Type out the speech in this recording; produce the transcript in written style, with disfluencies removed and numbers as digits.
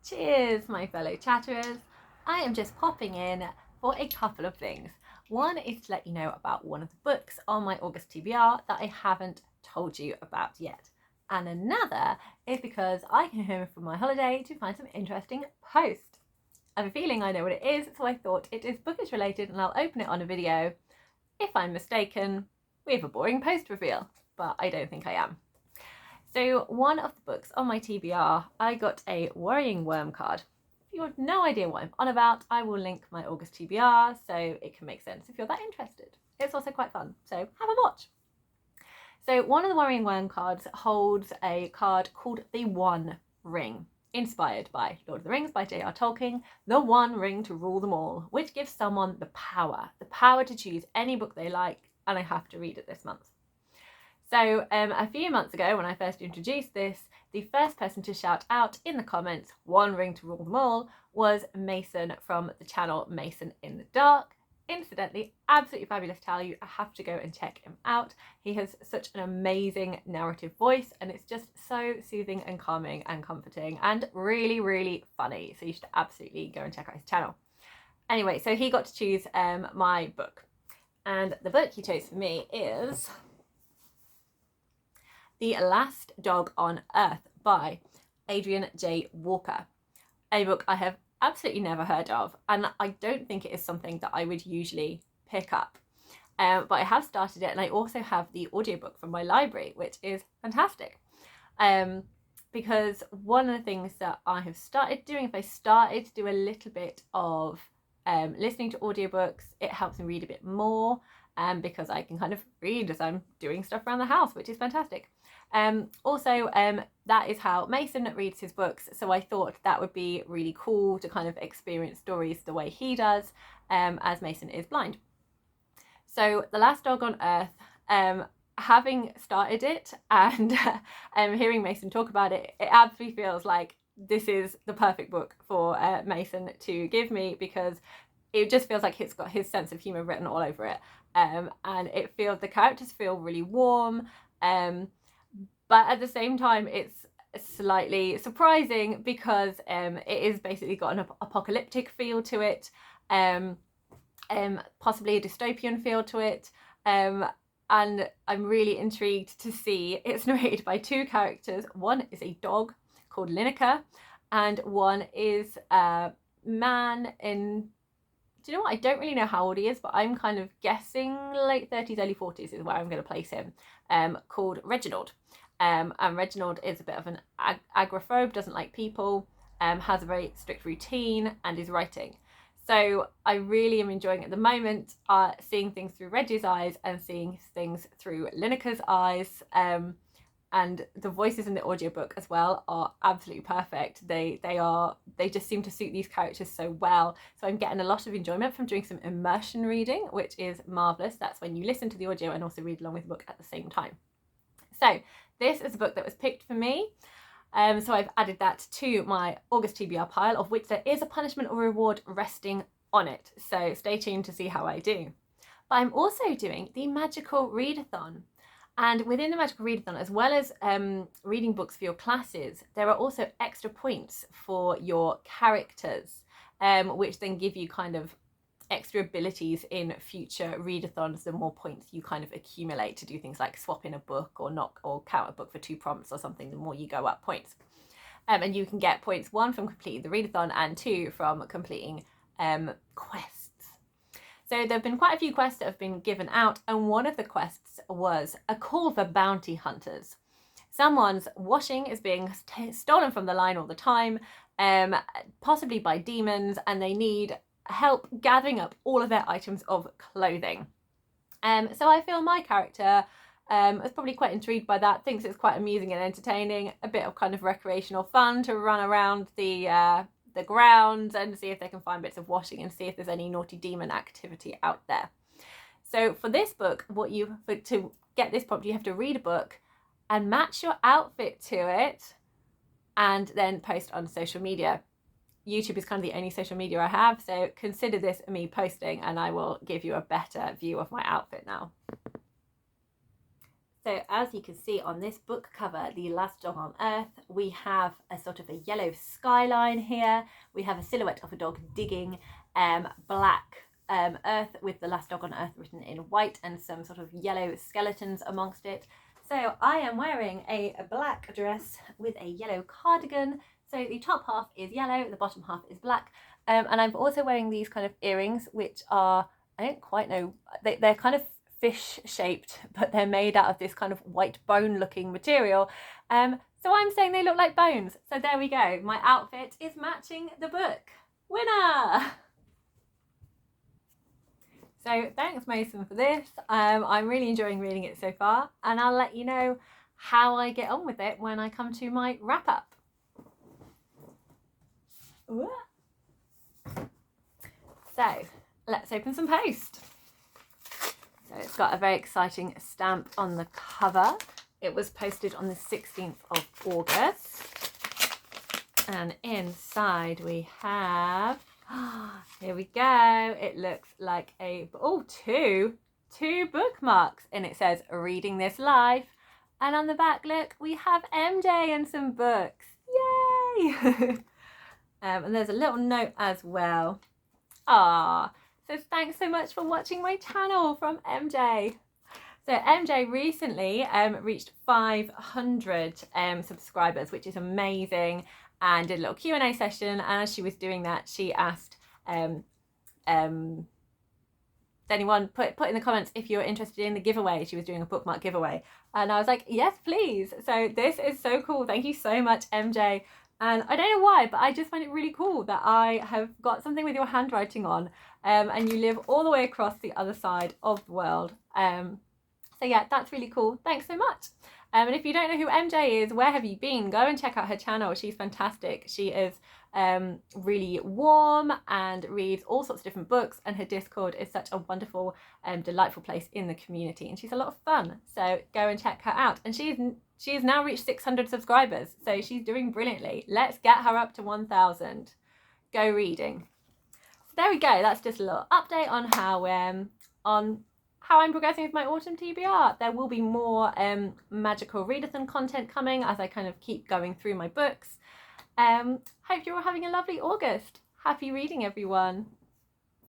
Cheers, my fellow chatterers. I am just popping in for a couple of things. One is to let you know about one of the books on my August TBR that I haven't told you about yet. And another is because I came home from my holiday to find some interesting posts. I have a feeling I know what it is, so I thought it is bookish related and I'll open it on a video. If I'm mistaken, we have a boring post reveal, but I don't think I am. So one of the books on my TBR, I got a Worrying Worm card. If you have no idea what I'm on about, I will link my August TBR so it can make sense if you're that interested. It's also quite fun, so have a watch. So one of the Worrying Worm cards holds a card called the One Ring, inspired by Lord of the Rings by J.R. Tolkien, the one ring to rule them all, which gives someone the power to choose any book they like, and I have to read it this month. So a few months ago, when I first introduced this, the first person to shout out in the comments, "One ring to rule them all," was Mason from the channel Mason in the Dark. Incidentally, absolutely fabulous tell you, I have to go and check him out. He has such an amazing narrative voice and it's just so soothing and calming and comforting and really, really funny. So you should absolutely go and check out his channel. Anyway, so he got to choose my book. And the book he chose for me is The Last Dog on Earth by Adrian J. Walker, a book I have absolutely never heard of, and I don't think it is something that I would usually pick up. But I have started it, and I also have the audiobook from my library, which is fantastic. Because one of the things that I have started doing, if I started to do a little bit of listening to audiobooks, it helps me read a bit more, because I can kind of read as I'm doing stuff around the house, which is fantastic. Also, that is how Mason reads his books, so I thought that would be really cool to kind of experience stories the way he does, as Mason is blind. So The Last Dog on Earth, having started it and hearing Mason talk about it, it absolutely feels like this is the perfect book for Mason to give me, because it just feels like it's got his sense of humour written all over it, and the characters feel really warm, but at the same time it's slightly surprising because it is basically got an apocalyptic feel to it, possibly a dystopian feel to it, and I'm really intrigued to see. It's narrated by two characters. One is a dog called Lineker, and one is a man in, do you know what, I don't really know how old he is, but I'm kind of guessing late 30s, early 40s is where I'm going to place him, called Reginald. And Reginald is a bit of an agoraphobe, doesn't like people, has a very strict routine, and is writing. So I really am enjoying at the moment seeing things through Reggie's eyes and seeing things through Lineker's eyes. And the voices in the audiobook as well are absolutely perfect. They just seem to suit these characters so well. So I'm getting a lot of enjoyment from doing some immersion reading, which is marvellous. That's when you listen to the audio and also read along with the book at the same time. So this is a book that was picked for me. So I've added that to my August TBR pile, of which there is a punishment or reward resting on it. So stay tuned to see how I do. But I'm also doing the Magical Readathon. And within the Magical Readathon, as well as reading books for your classes, there are also extra points for your characters, which then give you kind of extra abilities in future readathons. The more points you kind of accumulate to do things like swap in a book or count a book for 2 prompts or something, the more you go up points. And you can get points 1 from completing the readathon and 2 from completing quests. So there have been quite a few quests that have been given out, and one of the quests was a call for bounty hunters. Someone's washing is being stolen from the line all the time, possibly by demons, and they need help gathering up all of their items of clothing. So I feel my character is probably quite intrigued by that, thinks it's quite amusing and entertaining, a bit of kind of recreational fun to run around the grounds and see if they can find bits of washing and see if there's any naughty demon activity out there. So for this book, to get this prompt, you have to read a book and match your outfit to it and then post on social media. YouTube is kind of the only social media I have, so consider this me posting and I will give you a better view of my outfit now. So as you can see on this book cover, The Last Dog on Earth, we have a sort of a yellow skyline here. We have a silhouette of a dog digging black earth with The Last Dog on Earth written in white and some sort of yellow skeletons amongst it. So I am wearing a black dress with a yellow cardigan. So the top half is yellow, the bottom half is black. And I'm also wearing these kind of earrings, which are, I don't quite know, they're kind of fish shaped, but they're made out of this kind of white bone looking material. So I'm saying they look like bones. So there we go. My outfit is matching the book. Winner! So thanks Mason for this. I'm really enjoying reading it so far, and I'll let you know how I get on with it when I come to my wrap up. So let's open some post. So it's got a very exciting stamp on the cover. It was posted on the 16th of August. And inside we have, here we go. It looks like two bookmarks. And it says, reading this life. And on the back, look, we have MJ and some books. Yay! And there's a little note as well. So thanks so much for watching my channel from MJ. So MJ recently reached 500 subscribers, which is amazing, and did a little Q&A session. And as she was doing that, she asked anyone put in the comments if you're interested in the giveaway. She was doing a bookmark giveaway, and I was like, yes please. So this is so cool. Thank you so much, MJ. And I don't know why, but I just find it really cool that I have got something with your handwriting on, and you live all the way across the other side of the world. So yeah, that's really cool. Thanks so much. And if you don't know who MJ is, where have you been? Go and check out her channel. She's fantastic. She is really warm and reads all sorts of different books, and her Discord is such a wonderful delightful place in the community, and she's a lot of fun. So go and check her out. And she has now reached 600 subscribers, so she's doing brilliantly. Let's get her up to 1,000. Go reading. So there we go. That's just a little update on how I'm progressing with my Autumn TBR. There will be more magical readathon content coming as I kind of keep going through my books. Hope you're all having a lovely August. Happy reading, everyone.